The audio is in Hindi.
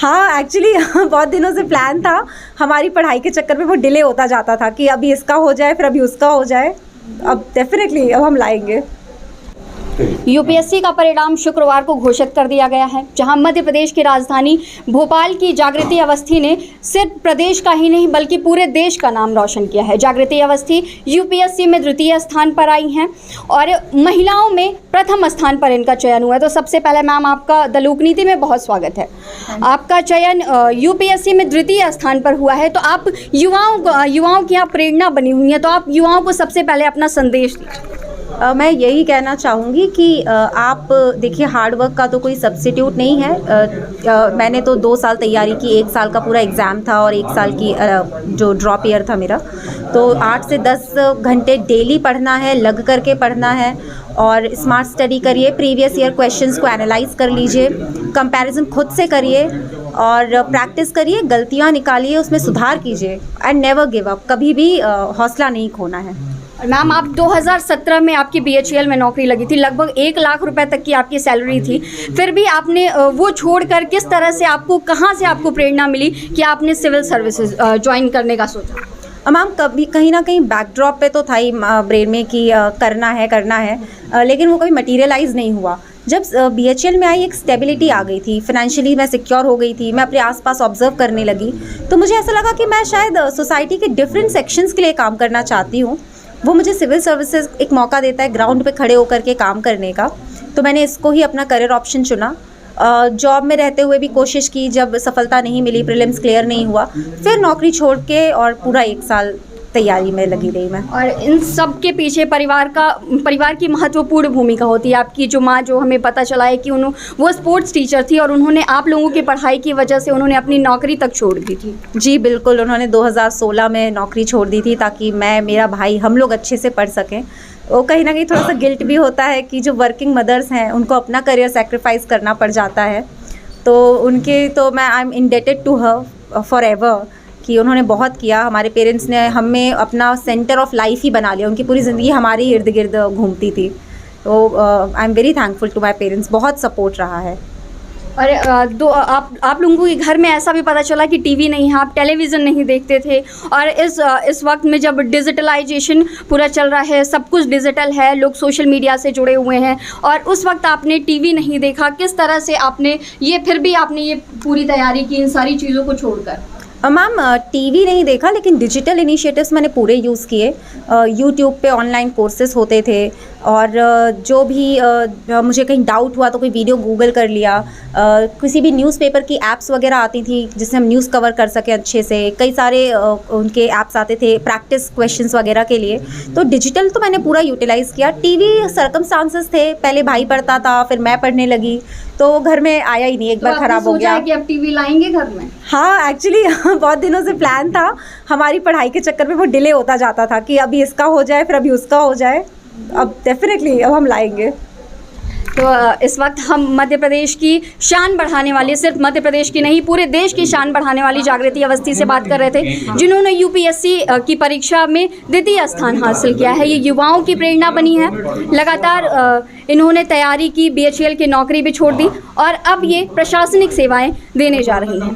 हाँ, एक्चुअली बहुत दिनों से प्लान था। हमारी पढ़ाई के चक्कर में वो डिले होता जाता था कि अभी इसका हो जाए, फिर अभी उसका हो जाए। अब डेफिनेटली अब हम लाएंगे। यूपीएससी का परिणाम शुक्रवार को घोषित कर दिया गया है, जहां मध्य प्रदेश की राजधानी भोपाल की जागृति अवस्थी ने सिर्फ प्रदेश का ही नहीं बल्कि पूरे देश का नाम रोशन किया है। जागृति अवस्थी यूपीएससी में द्वितीय स्थान पर आई हैं और महिलाओं में प्रथम स्थान पर इनका चयन हुआ है। तो सबसे पहले मैम, आपका द लोकनीति में बहुत स्वागत है। आपका चयन यूपीएससी में द्वितीय स्थान पर हुआ है, तो आप युवाओं की आप प्रेरणा बनी हुई हैं, तो आप युवाओं को सबसे पहले अपना संदेश दीजिए। मैं यही कहना चाहूँगी कि आप देखिए, हार्ड वर्क का तो कोई सब्स्टिट्यूट नहीं है। मैंने तो 2 साल तैयारी की, 1 साल का पूरा एग्ज़ाम था और 1 साल की जो ड्रॉप ईयर था मेरा। तो 8 से 10 घंटे डेली पढ़ना है, लग करके पढ़ना है और स्मार्ट स्टडी करिए। प्रीवियस ईयर क्वेश्चंस को एनालाइज कर लीजिए, कंपैरिजन खुद से करिए और प्रैक्टिस करिए, गलतियाँ निकालिए, उसमें सुधार कीजिए एंड नेवर गिव अप। कभी भी हौसला नहीं खोना है। मैम, आप 2017 में आपकी BHEL में नौकरी लगी थी, लगभग 1 लाख रुपए तक की आपकी सैलरी थी। फिर भी आपने वो छोड़कर किस तरह से कहाँ से आपको प्रेरणा मिली कि आपने सिविल सर्विसेज ज्वाइन करने का सोचा? मैम, कभी कहीं ना कहीं बैकड्रॉप पे तो था ही ब्रेन में कि करना है, लेकिन वो कभी मटीरियलाइज नहीं हुआ। जब BHEL में आई, एक स्टेबिलिटी आ गई थी, फाइनेंशियली मैं सिक्योर हो गई थी, मैं अपने आसपास ऑब्जर्व करने लगी, तो मुझे ऐसा लगा कि मैं शायद सोसाइटी के डिफरेंट सेक्शंस के लिए काम करना चाहती हूँ। वो मुझे सिविल सर्विसेज एक मौका देता है ग्राउंड पे खड़े होकर के काम करने का, तो मैंने इसको ही अपना करियर ऑप्शन चुना। जॉब में रहते हुए भी कोशिश की, जब सफलता नहीं मिली, प्रीलिम्स क्लियर नहीं हुआ, फिर नौकरी छोड़ के और पूरा 1 साल तैयारी में लगी रही मैं। और इन सब के पीछे परिवार की महत्वपूर्ण भूमिका होती है। आपकी जो माँ, जो हमें पता चला है कि वो स्पोर्ट्स टीचर थी और उन्होंने आप लोगों की पढ़ाई की वजह से उन्होंने अपनी नौकरी तक छोड़ दी थी। जी बिल्कुल, उन्होंने 2016 में नौकरी छोड़ दी थी ताकि मैं, मेरा भाई, हम लोग अच्छे से पढ़ सकें। वो कहीं ना कहीं थोड़ा सा गिल्ट भी होता है कि जो वर्किंग मदर्स हैं उनको अपना करियर सेक्रीफाइस करना पड़ जाता है, तो उनके तो मैं I am indebted to her forever कि उन्होंने बहुत किया। हमारे पेरेंट्स ने हमें अपना सेंटर ऑफ लाइफ ही बना लिया, उनकी पूरी ज़िंदगी हमारे इर्द गिर्द घूमती थी। तो I am very thankful to my parents, बहुत सपोर्ट रहा है। और आप लोगों के घर में ऐसा भी पता चला कि टीवी नहीं है, आप टेलीविज़न नहीं देखते थे, और इस वक्त में जब डिजिटलाइजेशन पूरा चल रहा है, सब कुछ डिजिटल है, लोग सोशल मीडिया से जुड़े हुए हैं, और उस वक्त आपने टीवी नहीं देखा, किस तरह से आपने ये पूरी तैयारी की इन सारी चीज़ों को छोड़कर? मैम, टीवी नहीं देखा, लेकिन डिजिटल इनिशिएटिव्स मैंने पूरे यूज़ किए। यूट्यूब पे ऑनलाइन कोर्सेज होते थे और जो भी मुझे कहीं डाउट हुआ तो कोई वीडियो गूगल कर लिया। किसी भी न्यूज़पेपर की एप्स वगैरह आती थी जिससे हम न्यूज़ कवर कर सकें अच्छे से। कई सारे उनके ऐप्स आते थे प्रैक्टिस क्वेश्चंस वगैरह के लिए, तो डिजिटल तो मैंने पूरा यूटिलाइज़ किया। टीवी सर्कमस्टांसेस थे, पहले भाई पढ़ता था, फिर मैं पढ़ने लगी, तो घर में आया ही नहीं, एक बार ख़राब हो गया। कि अब टीवी लाएंगे घर में? हाँ, एक्चुअली बहुत दिनों से प्लान था। हमारी पढ़ाई के चक्कर में वो डिले होता जाता था कि अभी इसका हो जाए, फिर अभी उसका हो जाए। अब डेफिनेटली अब हम लाएंगे। तो इस वक्त हम मध्य प्रदेश की शान बढ़ाने वाली, सिर्फ मध्य प्रदेश की नहीं पूरे देश की शान बढ़ाने वाली जागृति अवस्थी से बात कर रहे थे, जिन्होंने यूपीएससी की परीक्षा में द्वितीय स्थान हासिल किया है। ये युवाओं की प्रेरणा बनी है। लगातार इन्होंने तैयारी की, BHEL की नौकरी भी छोड़ दी और अब ये प्रशासनिक सेवाएं देने जा रही हैं।